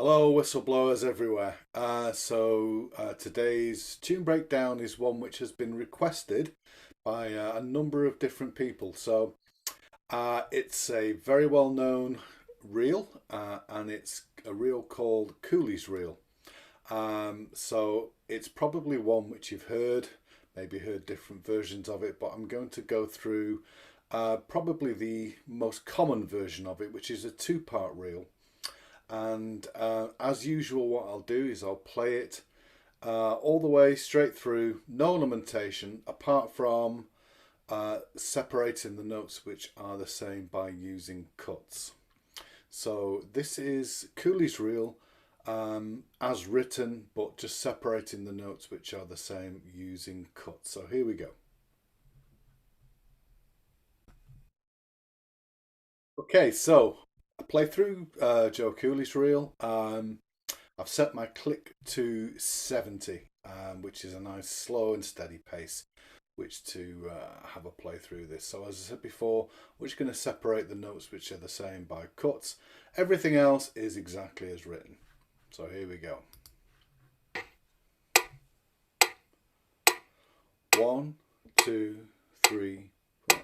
Hello, whistleblowers everywhere. Today's tune breakdown is one which has been requested by a number of different people. It's a very well known reel, and it's a reel called Cooleys reel. It's probably one which you've heard, maybe heard different versions of it, but I'm going to go through probably the most common version of it, which is a two-part reel. And as usual, what I'll do is I'll play it all the way straight through, no lamentation, apart from separating the notes which are the same by using cuts. So this is Cooleys reel as written, but just separating the notes which are the same using cuts. So here we go. Okay, so I play through Joe Cooley's reel. I've set my click to 70, which is a nice slow and steady pace, which to have a play through this. So as I said before, we're just going to separate the notes which are the same by cuts. Everything else is exactly as written. So here we go. 1, 2, 3, 4.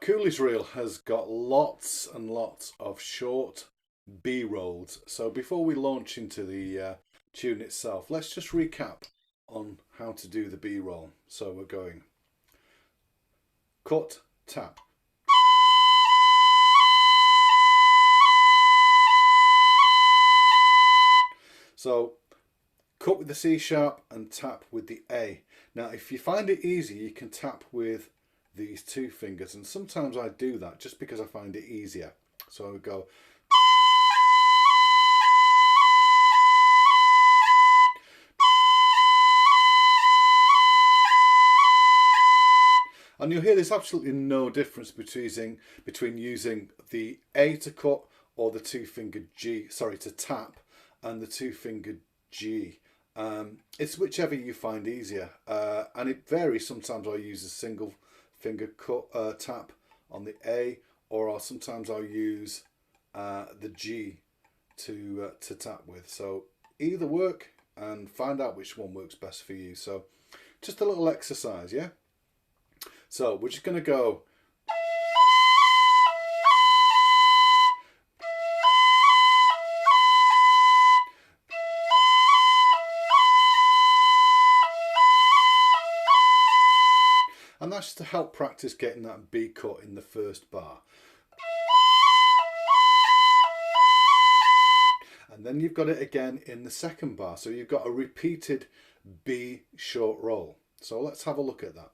Cooley's reel has got lots and lots of short B-rolls. So before we launch into the tune itself, let's just recap on how to do the B-roll. So we're going cut, tap. So cut with the C sharp and tap with the A. Now if you find it easy, you can tap with these two fingers, and sometimes I do that just because I find it easier. So I would go and you'll hear there's absolutely no difference between using the A to cut or the two-fingered G, sorry, to tap, and the two-fingered G. It's whichever you find easier, and it varies. Sometimes I'll use a single finger cut tap on the A, or sometimes I'll use the G to tap with. So either work, and find out which one works best for you. So just a little exercise, yeah? So we're just going to go. And that's to help practice getting that B cut in the first bar. And then you've got it again in the second bar. So you've got a repeated B short roll. So let's have a look at that.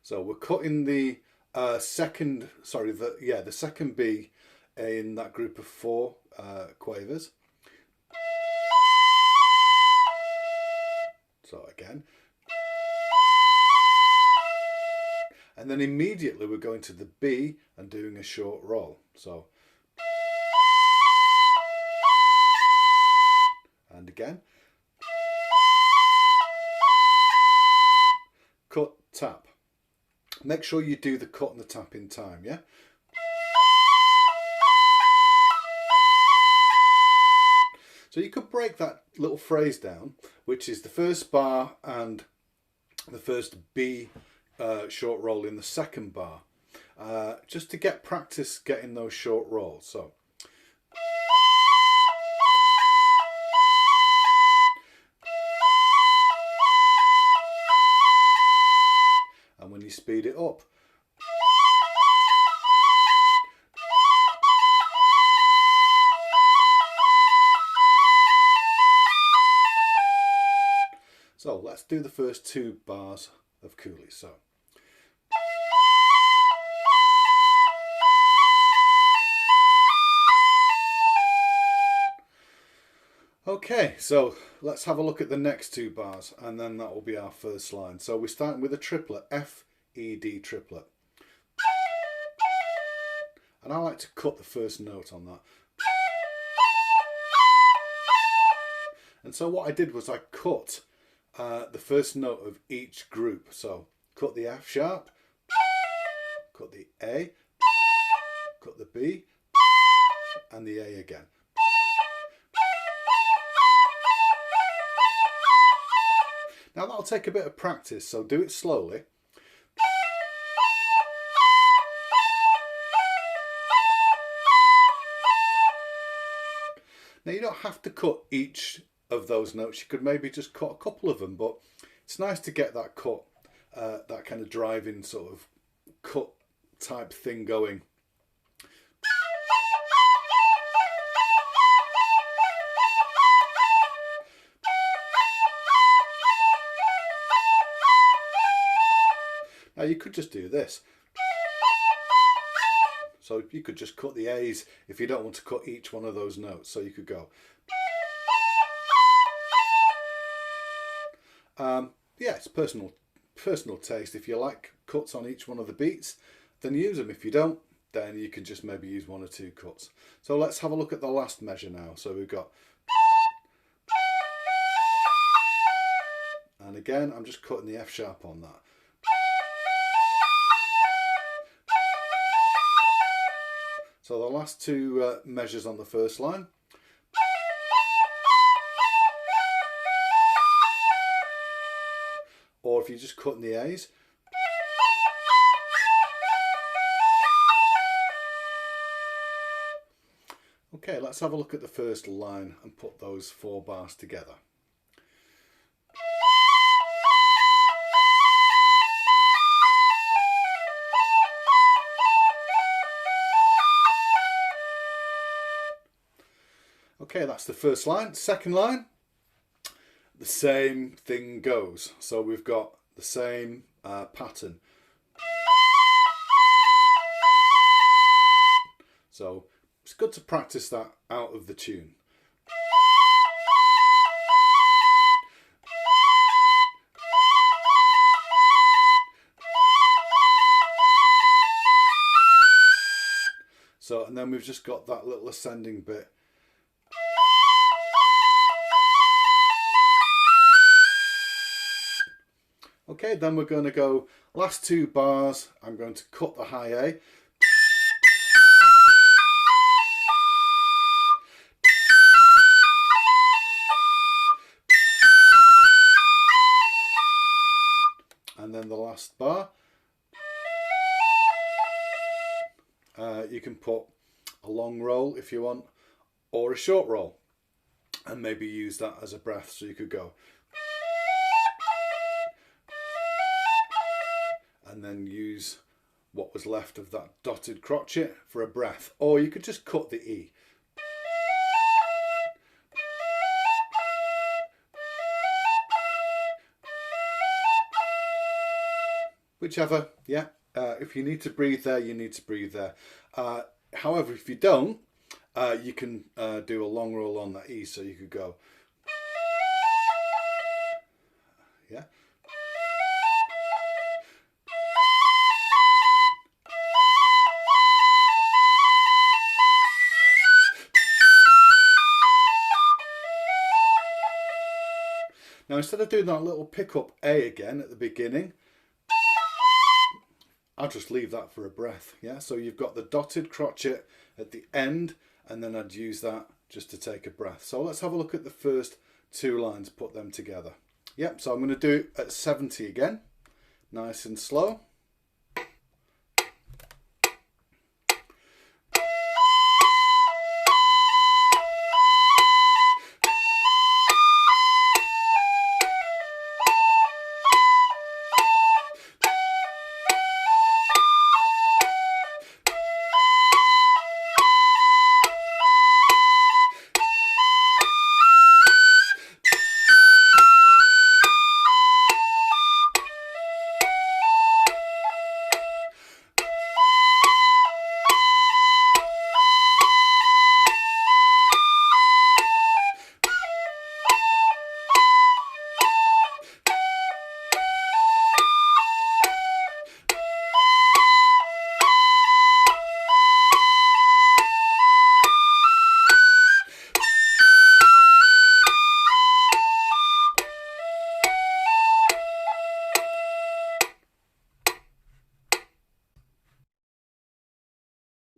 So we're cutting the the second B in that group of 4 quavers. So again, and then immediately we're going to the B and doing a short roll. So, and again, cut, tap. Make sure you do the cut and the tap in time, yeah? So you could break that little phrase down, which is the first bar and the first B short roll in the second bar, just to get practice getting those short rolls. So and when you speed it up, so let's do the first 2 bars of Cooleys. So okay, so let's have a look at the next 2 bars, and then that will be our first line. So we're starting with a triplet, F, E, D triplet. And I like to cut the first note on that. And so what I did was I cut the first note of each group. So cut the F sharp, cut the A, cut the B, and the A again. Now that'll take a bit of practice, so do it slowly. Now you don't have to cut each of those notes, you could maybe just cut a couple of them, but it's nice to get that cut, that kind of driving sort of cut type thing going. Now you could just do this. So you could just cut the A's if you don't want to cut each one of those notes. So you could go. Yeah, it's personal taste. If you like cuts on each one of the beats, then use them. If you don't, then you can just maybe use 1 or 2 cuts. So let's have a look at the last measure now. So we've got, and again, I'm just cutting the F sharp on that. So the last 2 measures on the first line. Or if you're just cutting the A's. Okay, let's have a look at the first line and put those 4 bars together. Okay, that's the first line. Second line, the same thing goes. So we've got the same pattern. So it's good to practice that out of the tune. So, and then we've just got that little ascending bit. Okay, then we're going to go last 2 bars. I'm going to cut the high A. And then the last bar. You can put a long roll if you want, or a short roll, and maybe use that as a breath. So you could go. And then use what was left of that dotted crotchet for a breath, or you could just cut the E. Whichever, yeah. If you need to breathe there, you need to breathe there. However, if you don't, you can do a long roll on that E, so you could go, yeah. Now, instead of doing that little pickup A again at the beginning, I'll just leave that for a breath. Yeah, so you've got the dotted crotchet at the end, and then I'd use that just to take a breath. So let's have a look at the first two lines, put them together. Yep, so I'm going to do it at 70 again, nice and slow.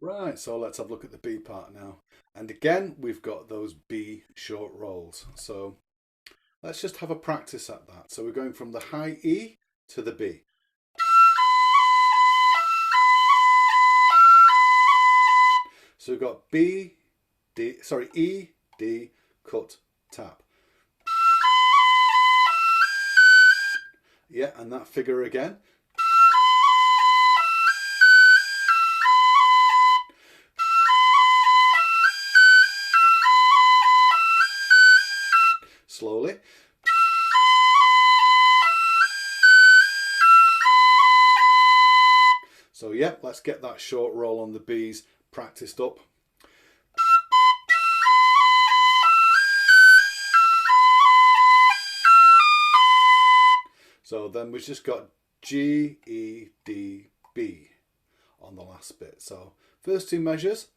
Right, so let's have a look at the B part now. And again, we've got those B short rolls. So let's just have a practice at that. So we're going from the high E to the B. So we've got B, D, sorry, E, D, cut, tap. Yeah, and that figure again. Slowly. So yeah, let's get that short roll on the B's practiced up. So then we've just got G, E, D, B on the last bit. So first two measures.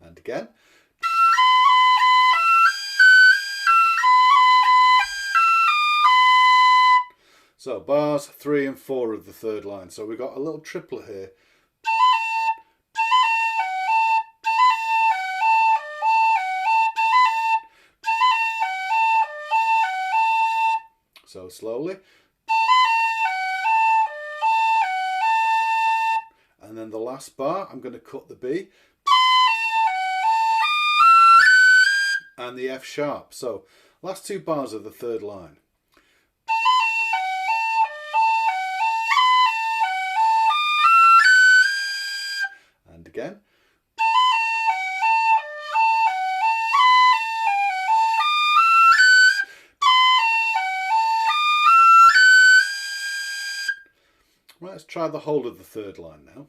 And again. So bars 3 and 4 of the third line. So we've got a little triplet here. So slowly. And then the last bar, I'm going to cut the B. And the F sharp. So last two bars of the third line. And again. Right, let's try the whole of the third line now.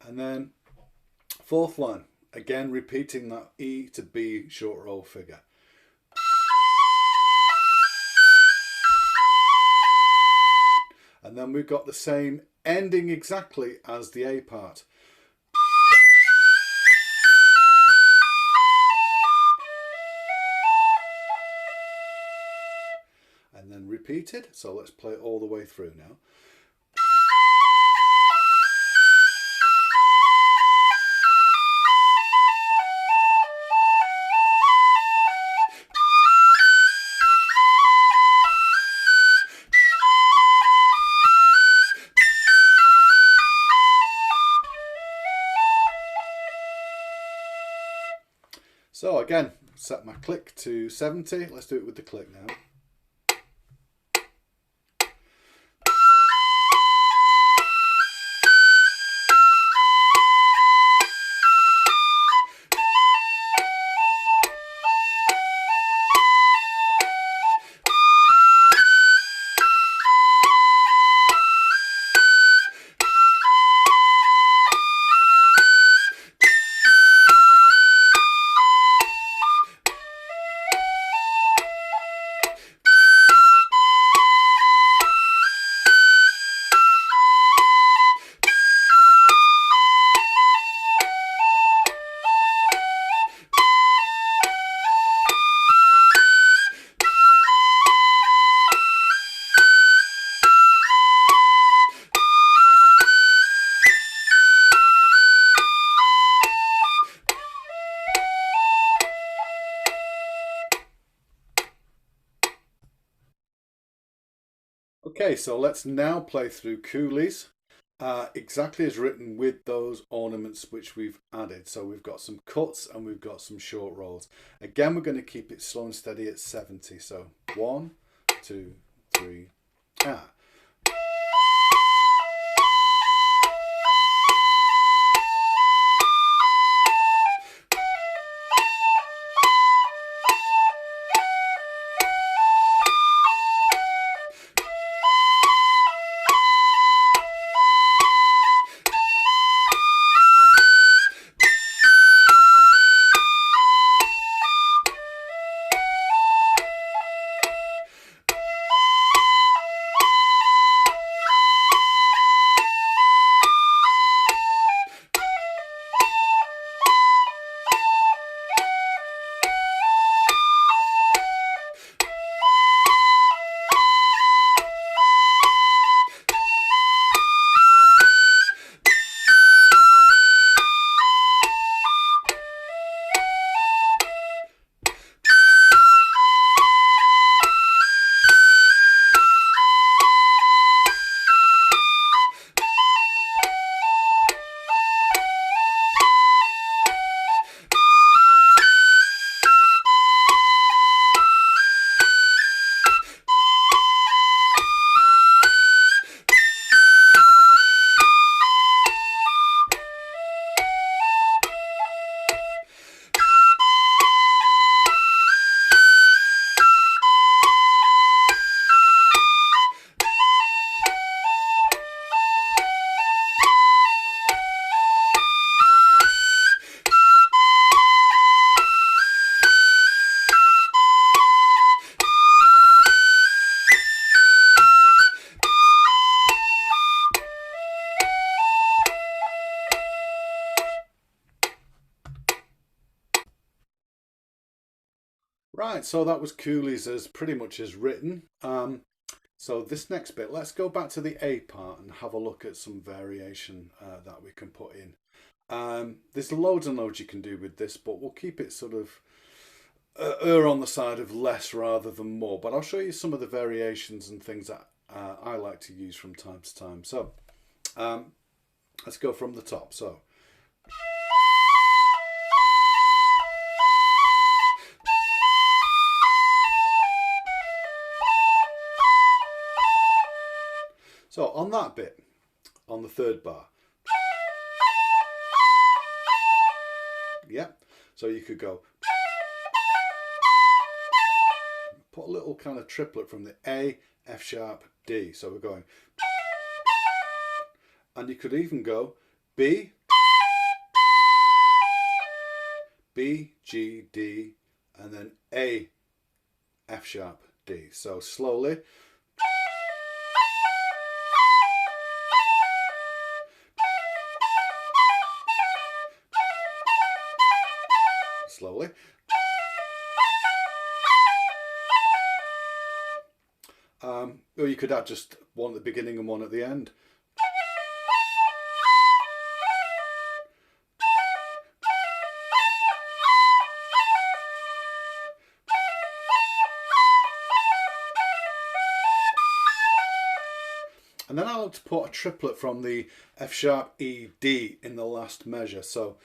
And then fourth line, again repeating that E to B short roll figure. And then we've got the same ending exactly as the A part. And then repeated, so let's play it all the way through now. So again, set my click to 70. Let's do it with the click now. Okay, so let's now play through Cooleys exactly as written with those ornaments which we've added. So we've got some cuts and we've got some short rolls. Again, we're going to keep it slow and steady at 70. So 1, 2, 3, ah. Right, so that was Cooleys as pretty much as written. So this next bit, let's go back to the A part and have a look at some variation that we can put in. There's loads and loads you can do with this, but we'll keep it sort of err on the side of less rather than more. But I'll show you some of the variations and things that I like to use from time to time. So let's go from the top. So. So on that bit, on the third bar, yeah, so you could go, put a little kind of triplet from the A, F sharp, D. So we're going, and you could even go B, B, G, D, and then A, F sharp, D. So slowly. Slowly. Or you could add just one at the beginning and one at the end. And then I like to put a triplet from the F sharp, E, D in the last measure. So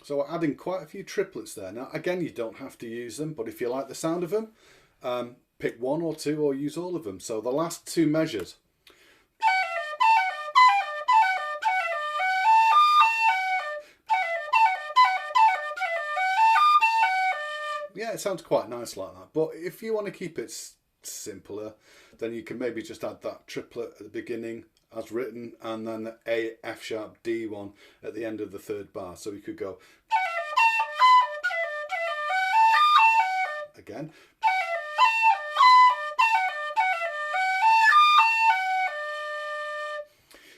So we're adding quite a few triplets there. Now again, you don't have to use them, but if you like the sound of them, pick one or two or use all of them. So the last two measures. Yeah, it sounds quite nice like that. But if you want to keep it simpler, then you can maybe just add that triplet at the beginning as written, and then the A, F sharp, D one at the end of the third bar. So we could go again.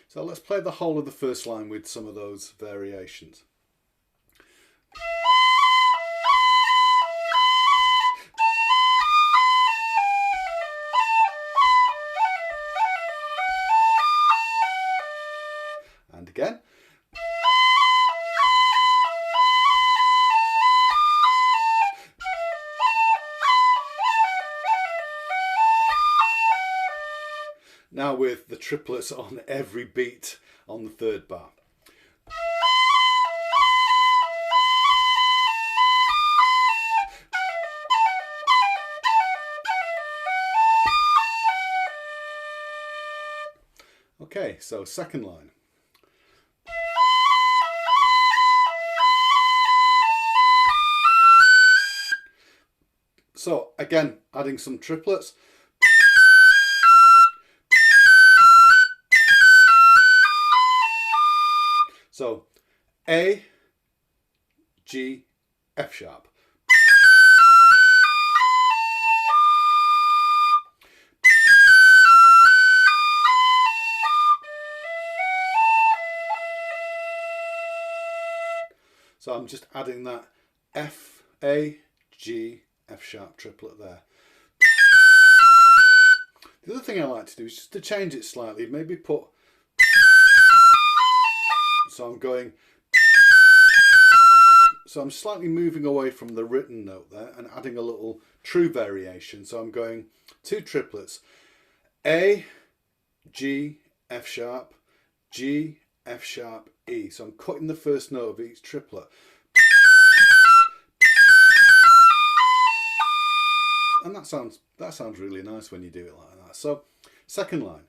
So let's play the whole of the first line with some of those variations. And again. Now with the triplets on every beat on the third bar. Okay, so second line. So again, adding some triplets. So A, G, F sharp. So I'm just adding that F, A, G, F sharp triplet there. The other thing I like to do is just to change it slightly, maybe put, so I'm going, so I'm slightly moving away from the written note there and adding a little true variation. So I'm going two triplets, A, G, F sharp, G, F sharp, E. So I'm cutting the first note of each triplet. And that sounds really nice when you do it like that. So second line.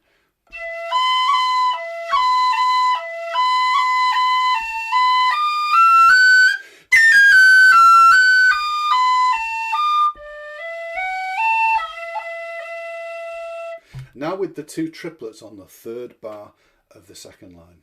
Now with the two triplets on the third bar of the second line.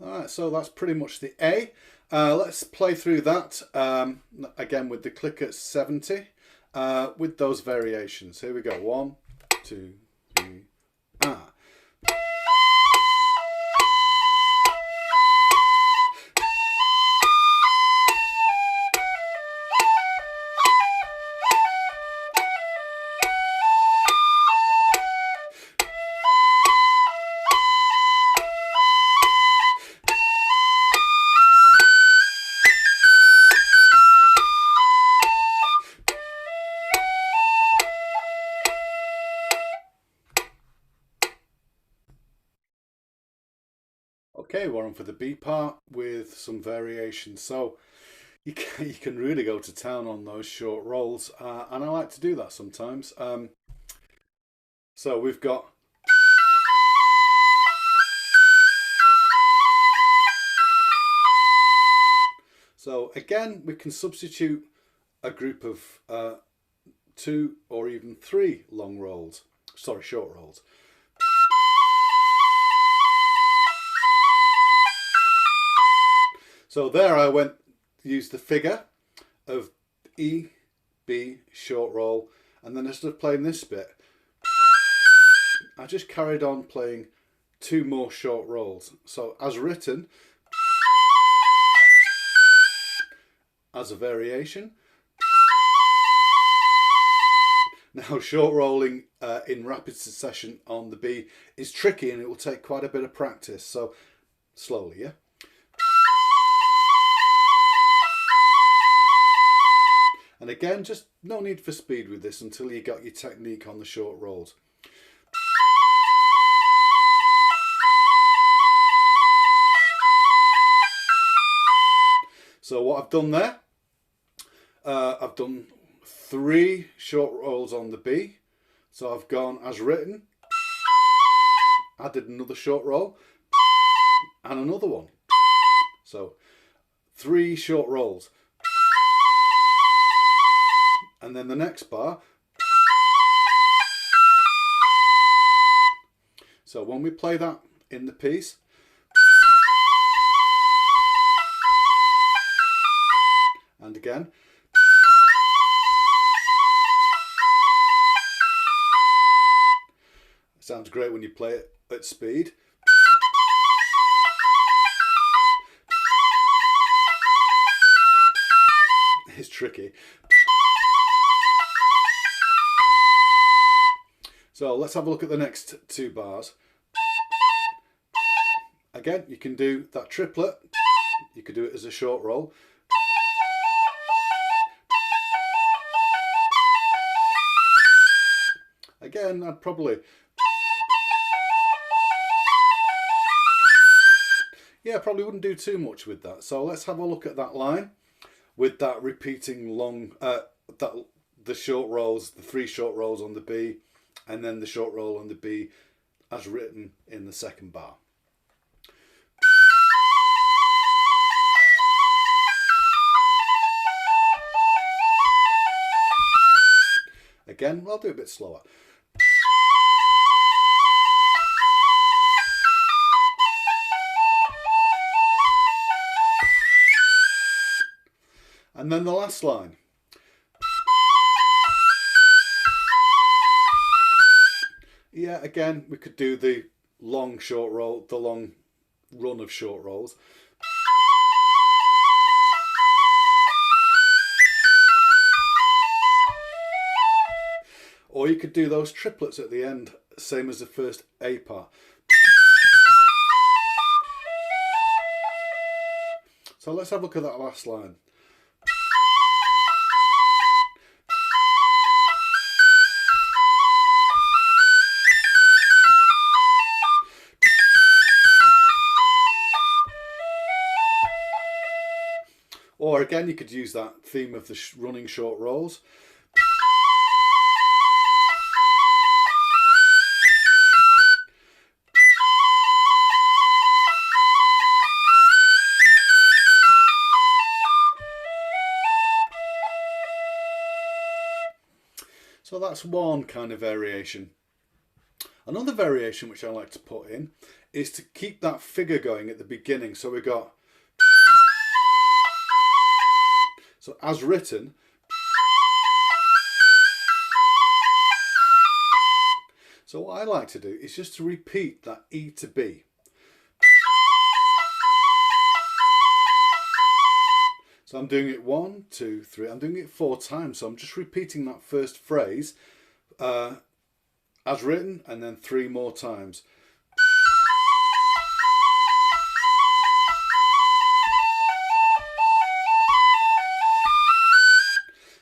Alright, so that's pretty much the A. Let's play through that again with the click at 70 with those variations. Here we go. 1, 2, 3, ah. Okay, we're on for the B part with some variations. So you can really go to town on those short rolls, and I like to do that sometimes. So we've got so again we can substitute a group of 2 or even 3 long rolls, sorry, short rolls. So there I used the figure of E, B, short roll, and then instead of playing this bit, I just carried on playing 2 more short rolls. So as written, as a variation. Now short rolling in rapid succession on the B is tricky and it will take quite a bit of practice. So slowly, yeah. And again, just no need for speed with this until you got your technique on the short rolls. So what I've done there, I've done 3 short rolls on the B. So I've gone as written, added another short roll, and another one. So 3 short rolls. And then the next bar. So when we play that in the piece, and again, it sounds great when you play it at speed. It's tricky. So let's have a look at the next 2 bars. Again, you can do that triplet. You could do it as a short roll. Again, I'd probably... yeah, probably wouldn't do too much with that. So let's have a look at that line with that repeating long, the short rolls, the 3 short rolls on the B, and then the short roll on the B as written in the second bar. Again, I'll do a bit slower. And then the last line. Yeah, again, we could do the long short roll, the long run of short rolls. Or you could do those triplets at the end, same as the first A part. So let's have a look at that last line. Or again, you could use that theme of the running short rolls. So that's one kind of variation. Another variation which I like to put in is to keep that figure going at the beginning. So we got, so as written, so what I like to do is just to repeat that E to B. So I'm doing it 1, 2, 3, I'm doing it 4 times. So I'm just repeating that first phrase as written, and then 3 more times.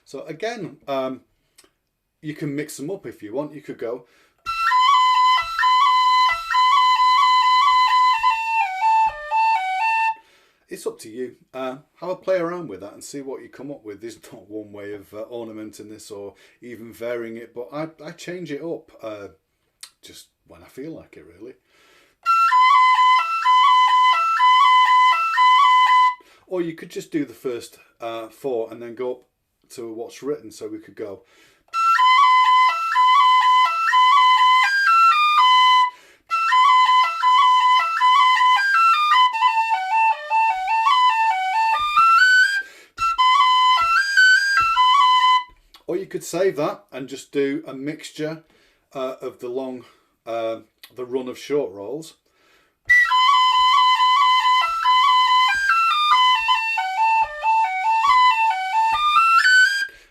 So again, you can mix them up if you want. You could go, it's up to you. Have a play around with that and see what you come up with. There's not one way of ornamenting this or even varying it, but I change it up just when I feel like it, really. Or you could just do the first 4 and then go up to what's written. So we could go, or you could save that and just do a mixture of the long, the run of short rolls.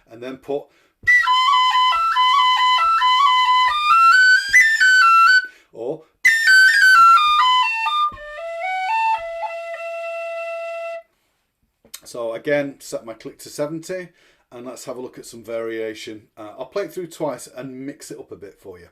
And then put or so again, set my click to 70 and let's have a look at some variation. I'll play it through twice and mix it up a bit for you.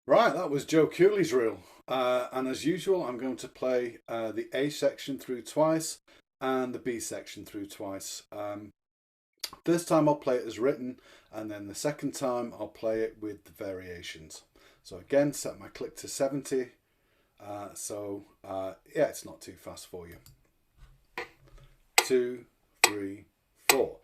Right, that was Joe Cooleys' reel. And as usual, I'm going to play the A section through twice and the B section through twice. First time I'll play it as written, and then the second time I'll play it with the variations. So again, set my click to 70. Yeah, it's not too fast for you. 2, 3, 4.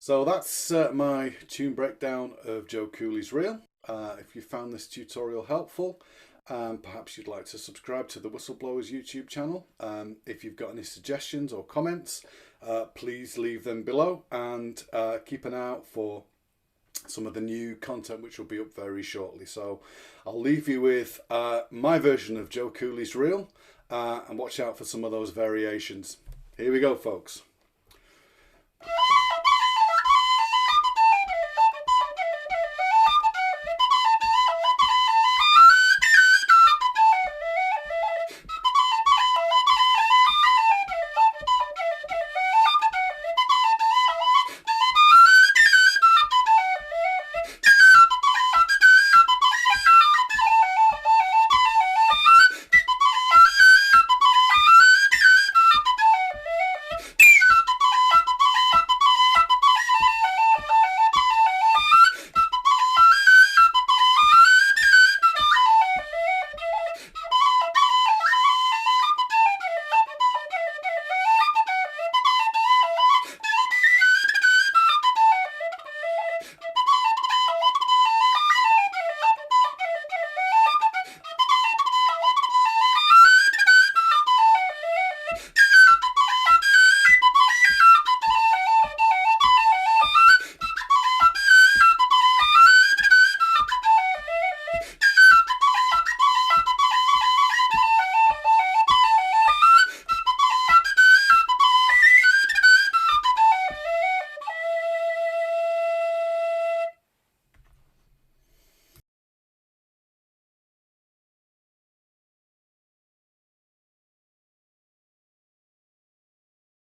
So that's my tune breakdown of Joe Cooleys' reel. If you found this tutorial helpful, perhaps you'd like to subscribe to the Whistleblowers YouTube channel. If you've got any suggestions or comments, please leave them below, and keep an eye out for some of the new content which will be up very shortly. So I'll leave you with my version of Joe Cooleys' reel, and watch out for some of those variations. Here we go, folks.